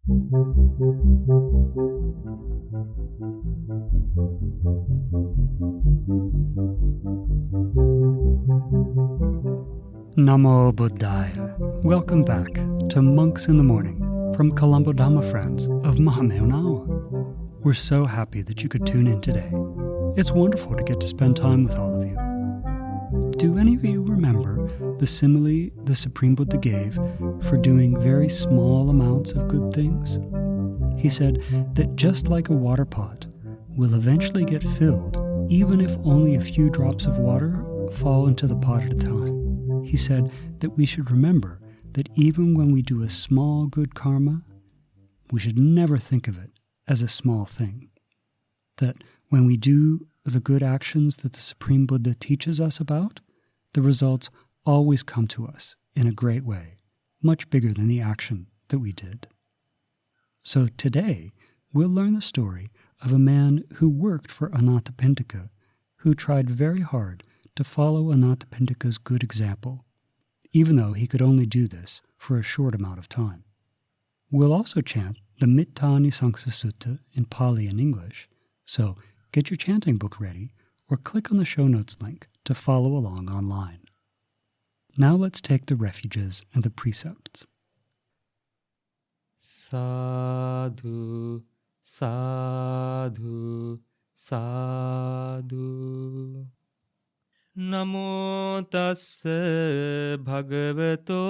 Namo Buddhaya. Welcome back to Monks in the Morning from Colombo Dhamma Friends of Mahamayonawa. We're so happy that you could tune in today. It's wonderful to get to spend time with all of you. Do any of you remember the simile the Supreme Buddha gave for doing very small amounts of good things? He said that just like a water pot will eventually get filled even if only a few drops of water fall into the pot at a time. He said that we should remember that even when we do a small good karma, we should never think of it as a small thing. That when we do the good actions that the Supreme Buddha teaches us about, the results always come to us in a great way, much bigger than the action that we did. So today, we'll learn the story of a man who worked for Anāthapiṇḍika, who tried very hard to follow Anāthapiṇḍika's good example, even though he could only do this for a short amount of time. We'll also chant the Mittani Saṅsa Sutta in Pali and English, so get your chanting book ready or click on the show notes link to follow along online. Now let's take the refuges and the precepts. Sadhu, sadhu, sadhu. Namo tassa bhagavato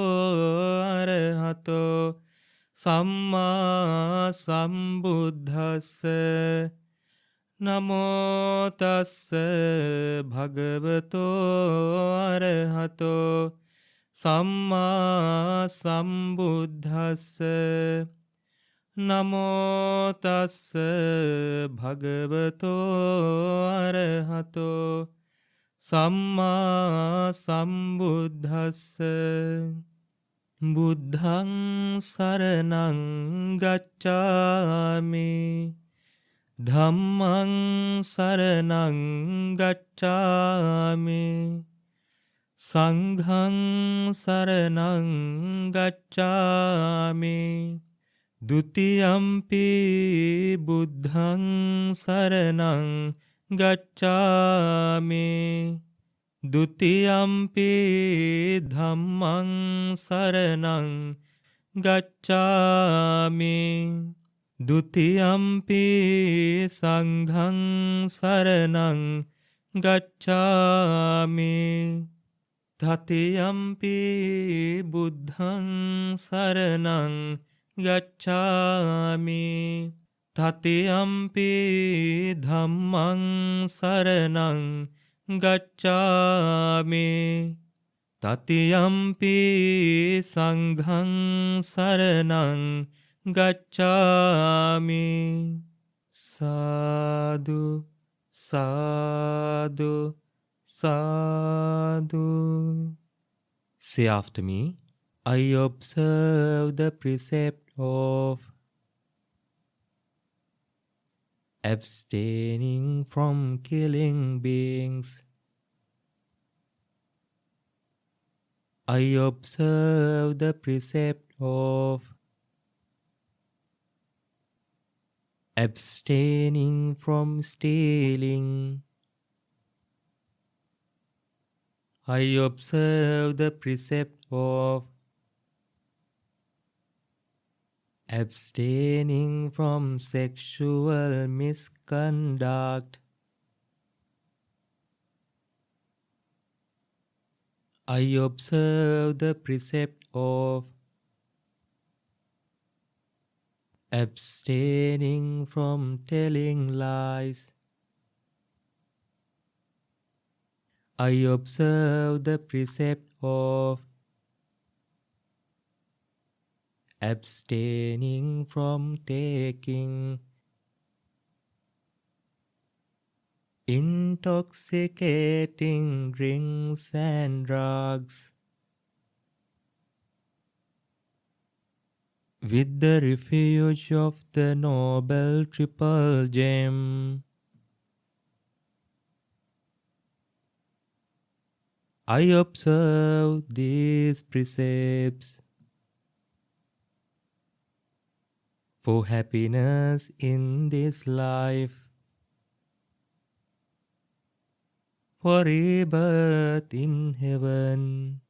arahato samma sambuddhassa. Namo tassa bhagavato arahato samma sambuddhassa. Namo tassa bhagavato arahato Samma sambuddhassa. Buddhaṃ saraṇaṃ gacchāmi. Dhammaṃ saraṇaṃ gacchāmi. Saṅghaṃ saraṇaṃ gacchāmi. Dutiyampi buddhaṃ saraṇaṃ Gacchāmi. Dutiyampi dhammaṃ saraṇaṃ gacchāmi. Dutiyampi saṅghaṃ saraṇaṃ gacchāmi. Tatiyampi buddhaṃ saraṇaṃ gacchāmi. Tatiyampi dhammaṃ saraṇaṃ gacchāmi. Tatiyampi saṅghaṃ saraṇaṃ gacchāmi. Sadhu, sadhu, sadhu. Say after me, I observe the precept of abstaining from killing beings. I observe the precept of abstaining from stealing. I observe the precept of abstaining from sexual misconduct. I observe the precept of abstaining from telling lies. I observe the precept of abstaining from taking intoxicating drinks and drugs with the refuge of the Noble Triple Gem. I observe these precepts. for happiness in this life, for rebirth in heaven,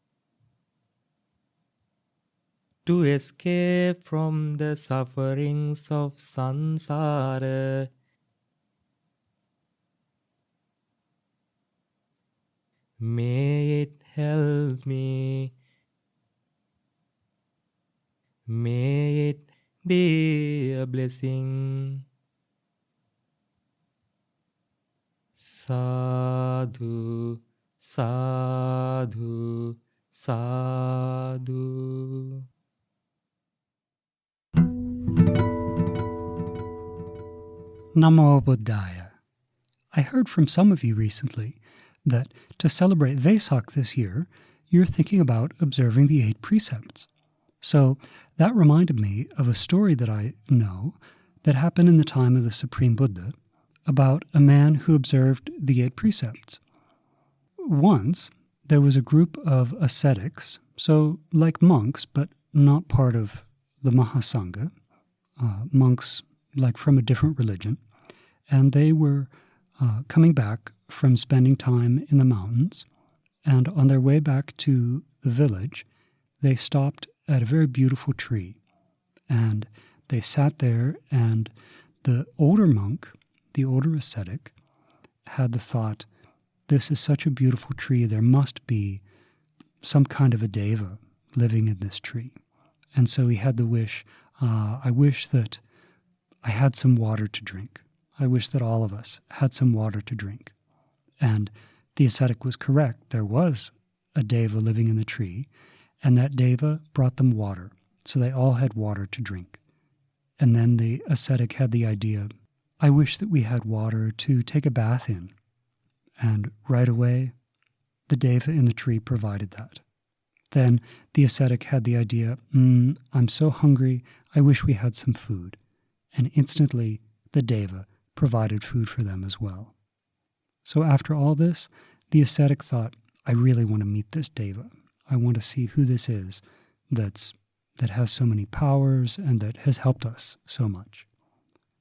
to escape from the sufferings of samsara. May it help me. May it be a blessing. Sadhu, sadhu, sadhu. Namo Buddhaya. I heard from some of you recently that to celebrate Vesak this year, you're thinking about observing the 8 precepts. So that reminded me of a story that I know that happened in the time of the Supreme Buddha about a man who observed the 8 precepts. Once, there was a group of ascetics, so like monks, but not part of the Mahasangha, monks like from a different religion, and they were coming back from spending time in the mountains, and on their way back to the village, they stopped at a very beautiful tree, and they sat there, and the older monk, the older ascetic, had the thought, this is such a beautiful tree, there must be some kind of a deva living in this tree. And so he had the wish, I wish that I had some water to drink. I wish that all of us had some water to drink. And the ascetic was correct. There was a deva living in the tree, and that deva brought them water. So they all had water to drink. And then the ascetic had the idea, I wish that we had water to take a bath in. And right away, the deva in the tree provided that. Then the ascetic had the idea, I'm so hungry, I wish we had some food. And instantly, the deva provided food for them as well. So after all this, the ascetic thought, I really want to meet this deva. I want to see who this is that has so many powers and that has helped us so much.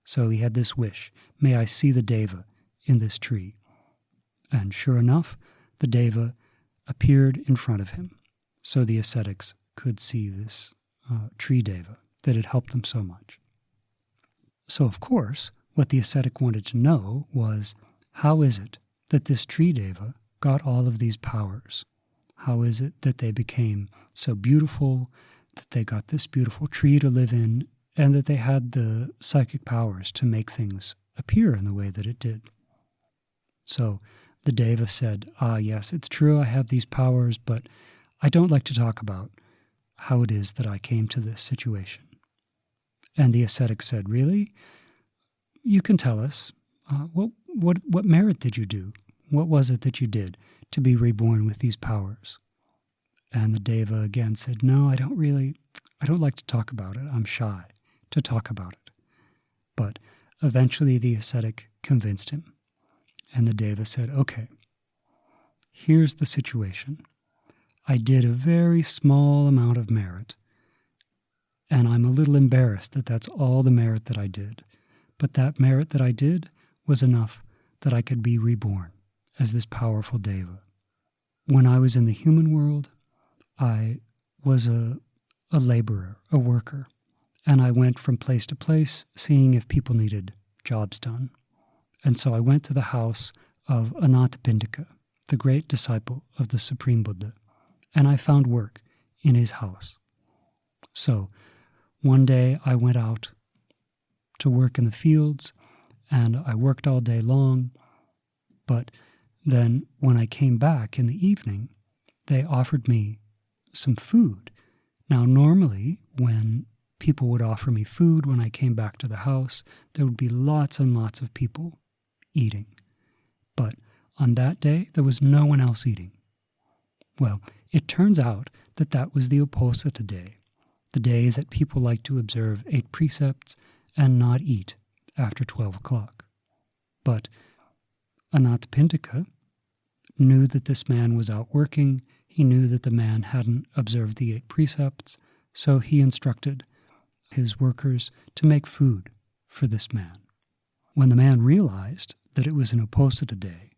So he had this wish, may I see the deva in this tree. And sure enough, the deva appeared in front of him. So the ascetics could see this tree deva that had helped them so much. So of course, what the ascetic wanted to know was, how is it that this tree deva got all of these powers? How is it that they became so beautiful, that they got this beautiful tree to live in, and that they had the psychic powers to make things appear in the way that it did? So the deva said, yes, it's true I have these powers, but I don't like to talk about how it is that I came to this situation. And the ascetic said, really? You can tell us. What merit did you do? What was it that you did to be reborn with these powers? And the deva again said, no, I don't like to talk about it. I'm shy to talk about it. But eventually the ascetic convinced him. And the deva said, okay, here's the situation. I did a very small amount of merit, and I'm a little embarrassed that that's all the merit that I did. But that merit that I did was enough that I could be reborn as this powerful deva. When I was in the human world, I was a laborer, a worker, and I went from place to place seeing if people needed jobs done. And so I went to the house of Anāthapiṇḍika, the great disciple of the Supreme Buddha, and I found work in his house. So one day I went out to work in the fields, and I worked all day long, but then when I came back in the evening, they offered me some food. Now normally when people would offer me food when I came back to the house, there would be lots and lots of people eating. But on that day, there was no one else eating. Well, it turns out that that was the Uposatha day, the day that people like to observe 8 precepts and not eat after 12 o'clock. But Anāthapiṇḍika knew that this man was out working. He knew that the man hadn't observed the 8 precepts, so he instructed his workers to make food for this man. When the man realized that it was an Uposatha day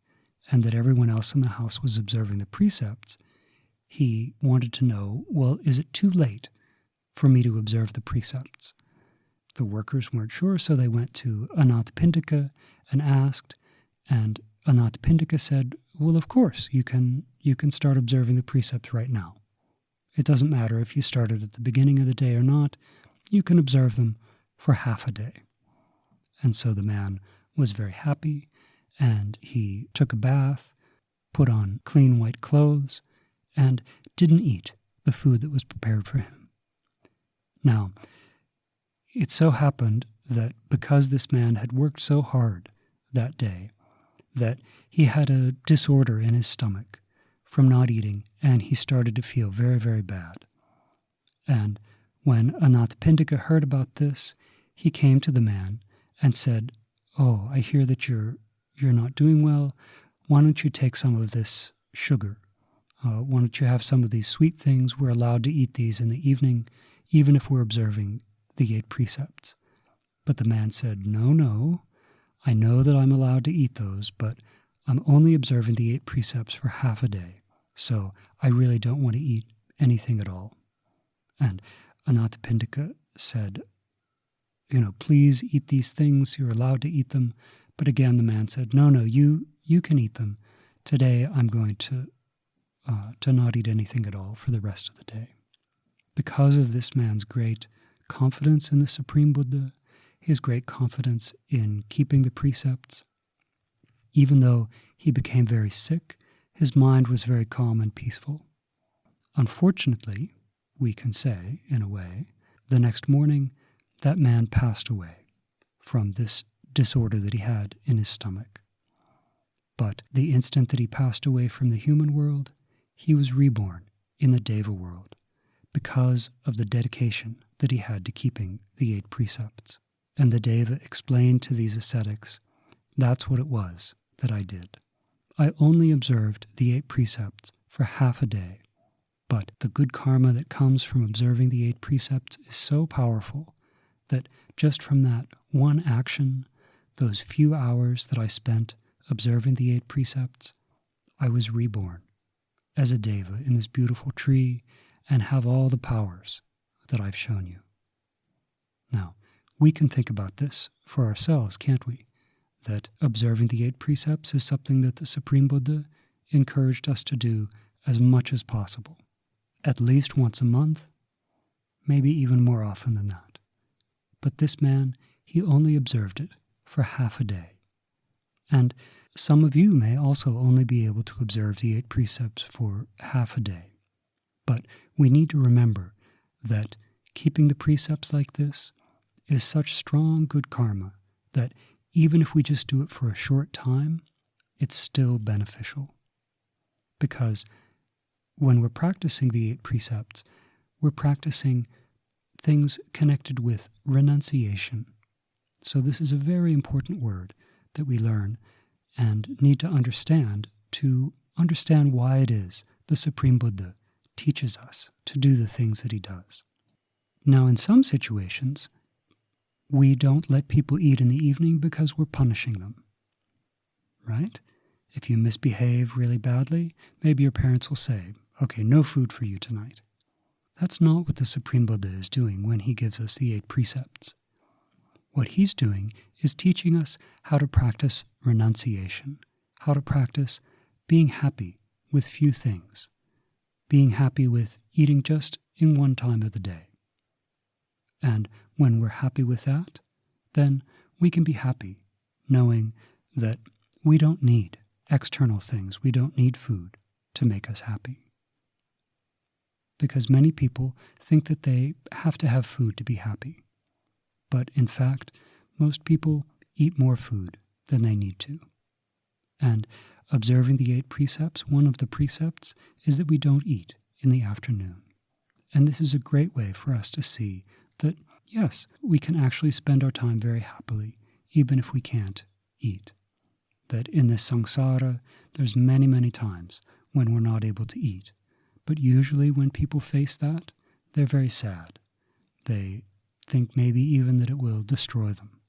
and that everyone else in the house was observing the precepts, he wanted to know, well, is it too late for me to observe the precepts? The workers weren't sure, so they went to Anāthapiṇḍika and asked, and Anāthapiṇḍika said, well, of course, you can start observing the precepts right now. It doesn't matter if you started at the beginning of the day or not, you can observe them for half a day. And so the man was very happy, and he took a bath, put on clean white clothes, and didn't eat the food that was prepared for him. Now, it so happened that because this man had worked so hard that day, that he had a disorder in his stomach from not eating, and he started to feel very, very bad. And when Anāthapiṇḍika heard about this, he came to the man and said, oh, I hear that you're not doing well. Why don't you take some of this sugar? Why don't you have some of these sweet things? We're allowed to eat these in the evening, even if we're observing the 8 precepts. But the man said, no, I know that I'm allowed to eat those, but I'm only observing the 8 precepts for half a day, so I really don't want to eat anything at all. And Anāthapiṇḍika said, please eat these things, you're allowed to eat them. But again, the man said, no, you can eat them. Today I'm going to not eat anything at all for the rest of the day. Because of this man's great confidence in the Supreme Buddha, his great confidence in keeping the precepts, even though he became very sick, his mind was very calm and peaceful. Unfortunately, we can say, in a way, the next morning that man passed away from this disorder that he had in his stomach. But the instant that he passed away from the human world, he was reborn in the Deva world because of the dedication that he had to keeping the 8 precepts. And the Deva explained to these ascetics, that's what it was that I did. I only observed the 8 precepts for half a day, but the good karma that comes from observing the 8 precepts is so powerful that just from that one action, those few hours that I spent observing the 8 precepts, I was reborn as a Deva in this beautiful tree and have all the powers that I've shown you. Now, we can think about this for ourselves, can't we? That observing the 8 precepts is something that the Supreme Buddha encouraged us to do as much as possible, at least once a month, maybe even more often than that. But this man, he only observed it for half a day. And some of you may also only be able to observe the 8 precepts for half a day. But we need to remember that keeping the precepts like this is such strong good karma that even if we just do it for a short time, it's still beneficial. Because when we're practicing the 8 precepts, we're practicing things connected with renunciation. So this is a very important word that we learn and need to understand why it is the Supreme Buddha teaches us to do the things that he does. Now, in some situations, we don't let people eat in the evening because we're punishing them, right? If you misbehave really badly, maybe your parents will say, okay, no food for you tonight. That's not what the Supreme Buddha is doing when he gives us the 8 precepts. What he's doing is teaching us how to practice renunciation, how to practice being happy with few things, being happy with eating just in one time of the day. And when we're happy with that, then we can be happy knowing that we don't need external things, we don't need food to make us happy. Because many people think that they have to have food to be happy. But in fact, most people eat more food than they need to. And observing the 8 precepts, one of the precepts is that we don't eat in the afternoon. And this is a great way for us to see that, yes, we can actually spend our time very happily, even if we can't eat. That in this samsara, there's many, many times when we're not able to eat. But usually when people face that, they're very sad. They think maybe even that it will destroy them.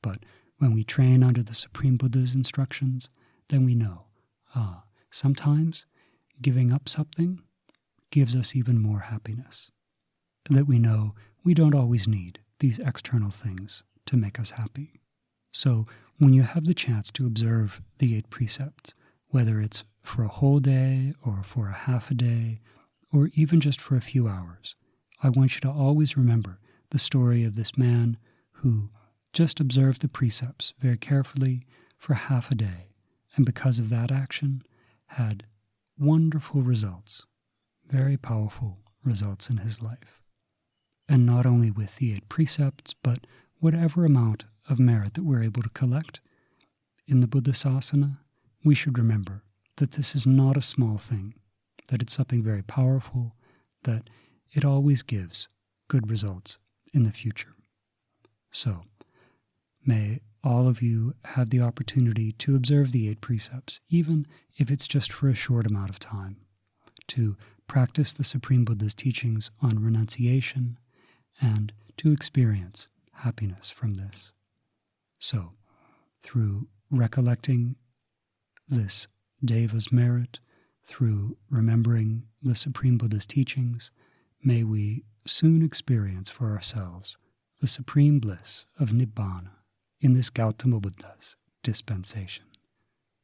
But when we train under the Supreme Buddha's instructions, then we know, sometimes giving up something gives us even more happiness. That we know we don't always need these external things to make us happy. So when you have the chance to observe the 8 precepts, whether it's for a whole day or for a half a day, or even just for a few hours, I want you to always remember the story of this man who just observed the precepts very carefully for half a day, and because of that action, had wonderful results, very powerful results in his life. And not only with the 8 precepts, but whatever amount of merit that we're able to collect in the Buddhasasana, we should remember that this is not a small thing, that it's something very powerful, that it always gives good results in the future. So, may all of you have the opportunity to observe the 8 precepts, even if it's just for a short amount of time, to practice the Supreme Buddha's teachings on renunciation, and to experience happiness from this. So, through recollecting this Deva's merit, through remembering the Supreme Buddha's teachings, may we soon experience for ourselves the supreme bliss of Nibbana in this Gautama Buddha's dispensation.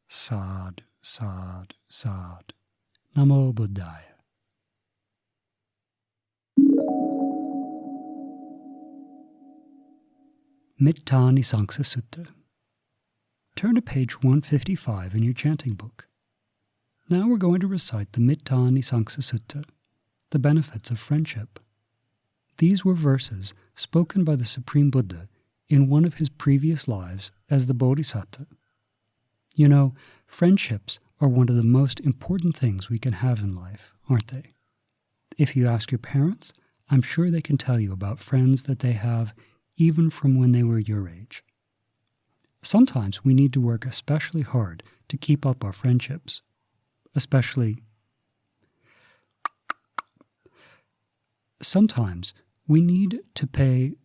Sadhu, sadhu, sadhu. Namo Buddhaya. Anāthapiṇḍika Sutta. Turn to page 155 in your chanting book. Now we're going to recite the Anāthapiṇḍika Sutta, the benefits of friendship. These were verses spoken by the Supreme Buddha in one of his previous lives as the Bodhisattva. You know, friendships are one of the most important things we can have in life, aren't they? If you ask your parents, I'm sure they can tell you about friends that they have even from when they were your age. Sometimes we need to work especially hard to keep up our friendships, Sometimes we need to pay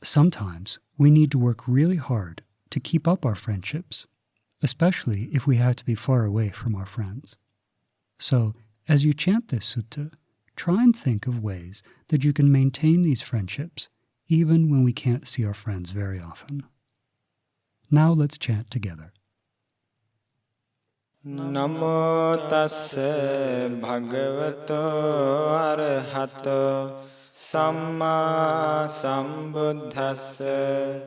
Sometimes we need to work really hard to keep up our friendships, especially if we have to be far away from our friends. So, as you chant this sutta, try and think of ways that you can maintain these friendships even when we can't see our friends very often. Now let's chant together. Namo tassa bhagavato arahato samma sambuddhassa.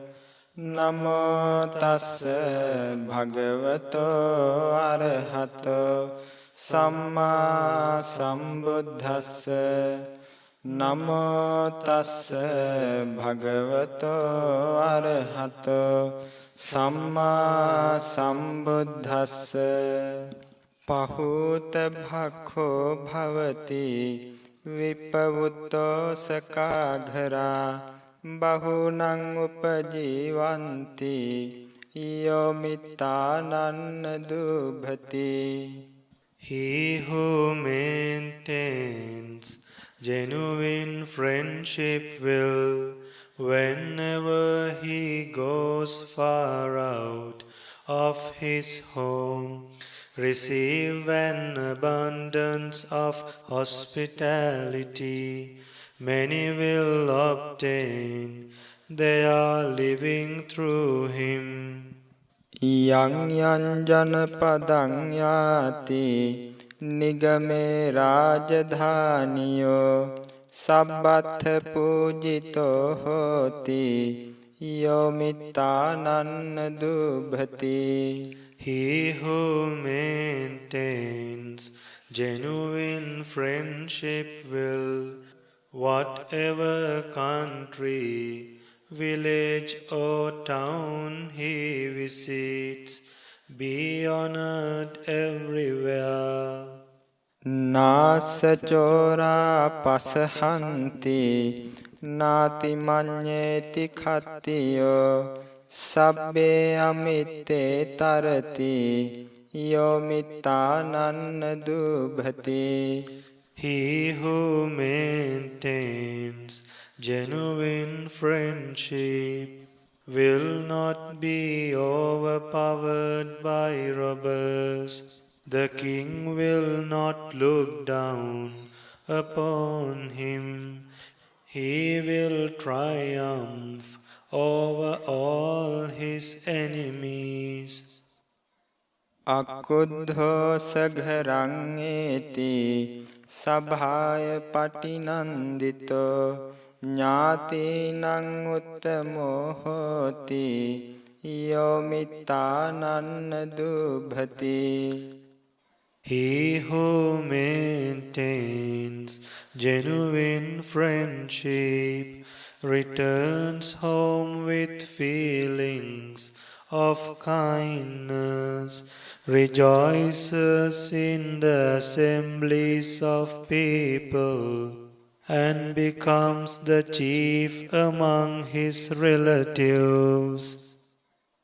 Namo tassa bhagavato arahato samma sambuddhassa. Namo tassa bhagavato arahato samma sambuddhassa. Pahuta bhakho bhavati vipavutto sakaghara bahunang upajivanti yomitananna dubhati. He who maintains genuine friendship will, whenever he goes far out of his home, receive an abundance of hospitality. Many will obtain, they are living through him. Yang yan janapadang yati nigame rajadhaniyo sabbatha pujito hoti yomitananna dubhati. He who maintains genuine friendship will, whatever country, village or town he visits, be honored everywhere. Nasa chora pasahanti nati manyeti khattiyo sabbe amitte tarati yomitananna dubhati. He who maintains genuine friendship will not be overpowered by robbers. The king will not look down upon him. He will triumph over all his enemies. අක්කුද්ධෝ සඝරං ඒති සභාය පටිනන්දිතෝ ඥාතිනං උත්තමෝ හෝති යෝ මිත්තානන්න දුභති. He who maintains genuine friendship returns home with feelings of kindness, rejoices in the assemblies of people, and becomes the chief among his relatives.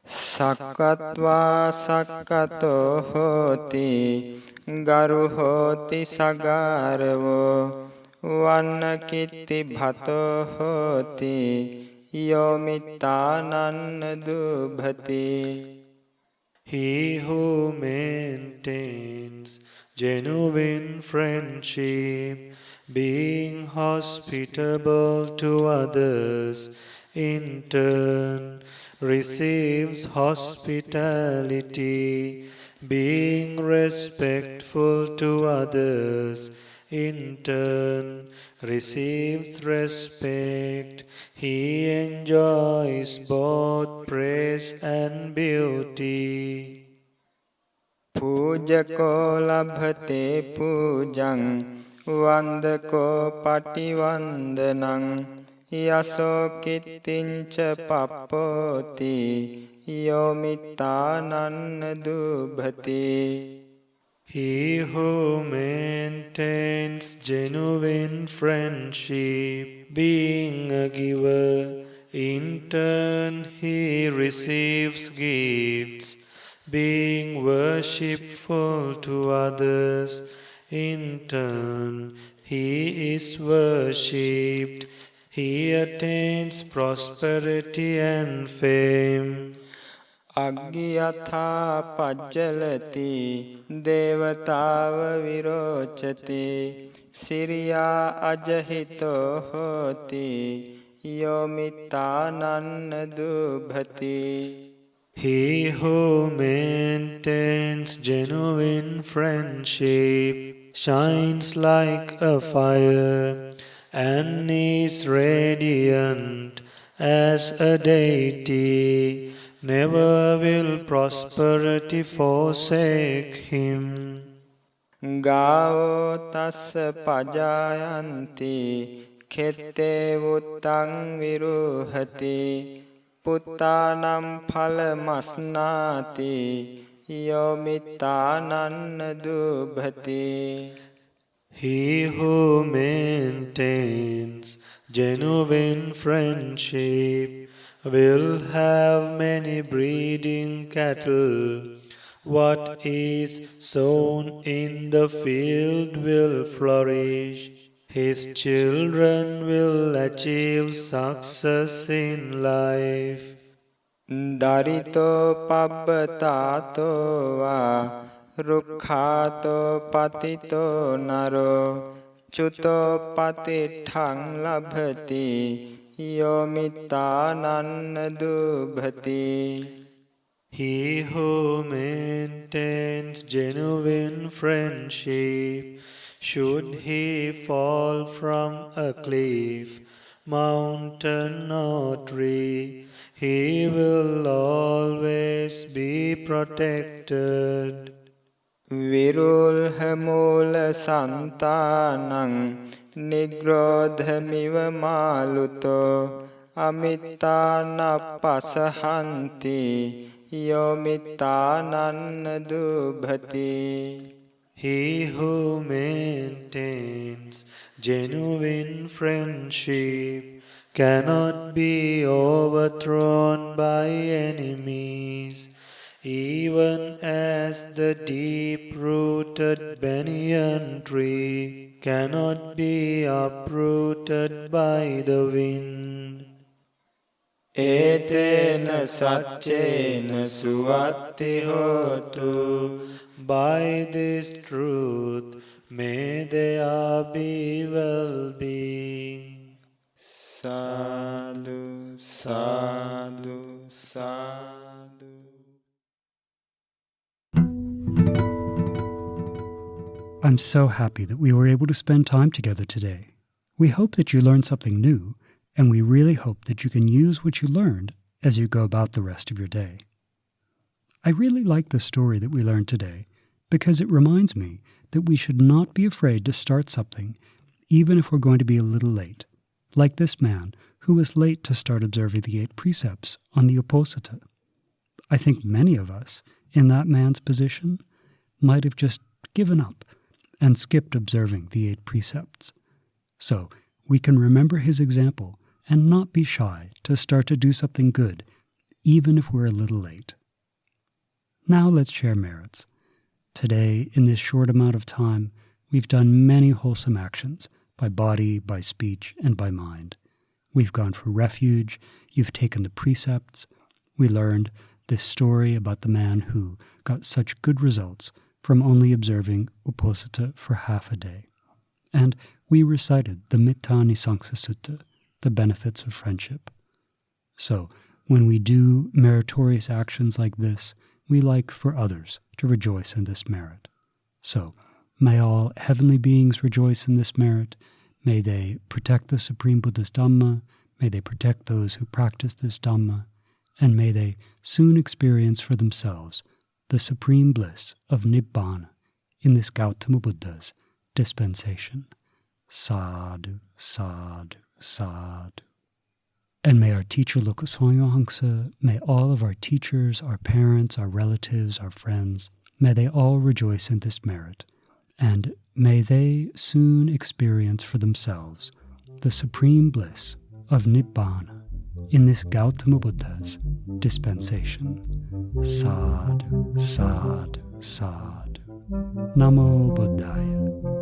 සක්කත්වා සක්කතෝ හෝති ගරු හෝති සගාරවෝ වන්නකිත්ති භතෝ හෝති යෝ මිත්තානන්න දුභති. He who maintains genuine friendship, being hospitable to others, in turn receives hospitality. Being respectful to others, in turn receives respect. He enjoys both praise and beauty. පූජකෝ ලභතේ පූජං වන්දකෝ පටිවන්දනං යසෝ කිත්තිංච පප්පෝති යෝ මිත්තානන්න දුභති. He who maintains genuine friendship, being a giver, in turn he receives gifts. Being worshipful to others, in turn he is worshipped. He attains prosperity and fame. අග්ගියථා පජ්ජලති දේවතාව විරෝචති Siriya අජහිතෝ හෝති යෝ මිත්තානන්න දුභති. He who maintains genuine friendship shines like a fire and is radiant as a deity. Never will prosperity forsake him. ගාවෝ තස්ස පජායන්ති කෙත්තේ වුත්තං විරුහති පුත්තානම් ඵලමස්නාති යෝ මිත්තානන්න දුභති. He who maintains genuine friendship will have many breeding cattle. What is sown in the field will flourish. His children will achieve success in life. දරිතෝ පබ්බතාතෝ වා රුක්ඛාතෝ පතිතෝ නරෝ චුතෝ පතිට්ඨං ලභති යෝ මිත්තානන්න දුභති. He who maintains genuine friendship, should he fall from a cliff, mountain or tree, he will always be protected. විරුල්හ මූල සන්තානං නිග්‍රෝධමිව මාලුතෝ අමිත්තානප්පසහන්ති යෝ මිත්තානන්න දුභති. He who maintains genuine friendship cannot be overthrown by enemies. even as the deep-rooted banyan tree cannot be uprooted by the wind. Etena saccena suvatti hotu. By this truth, may there be well-being. Sadhu, sadhu, sadhu. I'm so happy that we were able to spend time together today. We hope that you learned something new, and we really hope that you can use what you learned as you go about the rest of your day. I really like the story that we learned today because it reminds me that we should not be afraid to start something even if we're going to be a little late, like this man who was late to start observing the 8 precepts on the Uposatha. I think many of us in that man's position might have just given up and skipped observing the 8 precepts. So we can remember his example and not be shy to start to do something good, even if we're a little late. Now let's share merits. Today, in this short amount of time, we've done many wholesome actions by body, by speech, and by mind. We've gone for refuge, you've taken the precepts, we learned this story about the man who got such good results from only observing Uposatha for half a day. And we recited the Mitta-Nisangsa Sutta, the benefits of friendship. So, when we do meritorious actions like this, we like for others to rejoice in this merit. So, may all heavenly beings rejoice in this merit. May they protect the Supreme Buddha's Dhamma. May they protect those who practice this Dhamma. And may they soon experience for themselves the supreme bliss of Nibbana in this Gautama Buddha's dispensation. Sadhu, sadhu, sadhu. And may our teacher Lokaswami, may all of our teachers, our parents, our relatives, our friends, may they all rejoice in this merit, and may they soon experience for themselves the supreme bliss of Nibbana in this Gautama Buddha's dispensation. Sadhu, sadhu, sadhu. Namo Buddhaya.